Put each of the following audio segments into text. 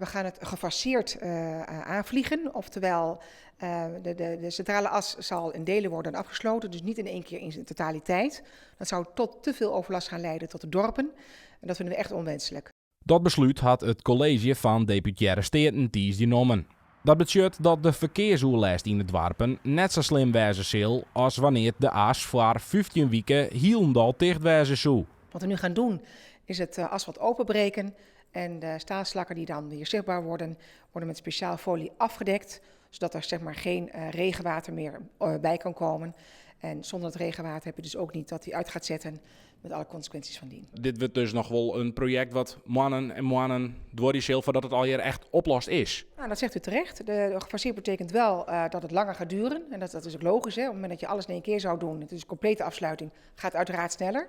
We gaan het gefaseerd aanvliegen, oftewel de centrale as zal in delen worden afgesloten, dus niet in één keer in zijn totaliteit. Dat zou tot te veel overlast gaan leiden tot de dorpen en dat vinden we echt onwenselijk. Dat besluit had het college van deputaire steden dinsdag genomen. Dat betekent dat de verkeersoerlijst in het dorpen net zo slim wezen zal als wanneer de as voor 15 weken helemaal dicht wezen zou. Wat we nu gaan doen is het asfalt openbreken en de staalslakken die dan weer zichtbaar worden met speciaal folie afgedekt, zodat er zeg maar geen regenwater meer bij kan komen. En zonder het regenwater heb je dus ook niet dat die uit gaat zetten met alle consequenties van dien. Dit wordt dus nog wel een project wat mannen en mannen door die zilver dat het al hier echt oplost is. Nou, dat zegt u terecht. De gefaseerd betekent wel dat het langer gaat duren. En dat is ook logisch. Hè? Op het moment dat je alles in één keer zou doen, het is een complete afsluiting, gaat het uiteraard sneller.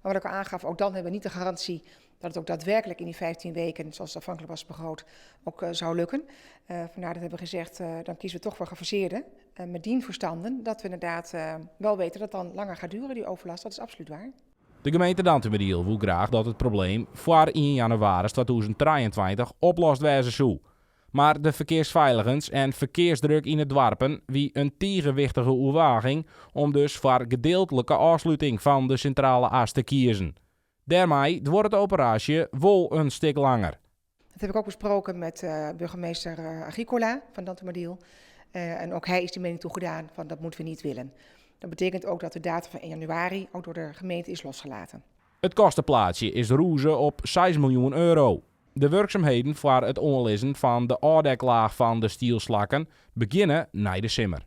Maar wat ik al aangaf, ook dan hebben we niet de garantie dat het ook daadwerkelijk in die 15 weken, zoals het afhankelijk was begroot, ook zou lukken. Vandaar dat we hebben gezegd, dan kiezen we toch voor gefaseerde. Met dien verstanden dat we inderdaad wel weten dat het dan langer gaat duren, die overlast. Dat is absoluut waar. De gemeente Dantemediel wil graag dat het probleem voor 1 januari 2023 oplost wezen zou. Maar de verkeersveiligens en verkeersdruk in het dorpen wie een tegenwichtige overweging om dus voor gedeeltelijke afsluiting van de centrale as te kiezen. Daarmee wordt de operatie wel een stuk langer. Dat heb ik ook besproken met burgemeester Agricola van Dantemediel. En ook hij is die mening toegedaan van dat moeten we niet willen. Dat betekent ook dat de datum van 1 januari ook door de gemeente is losgelaten. Het kostenplaatje is roeze op 6 miljoen euro. De werkzaamheden voor het onderlezen van de oordeklaag van de stielslakken beginnen na de simmer.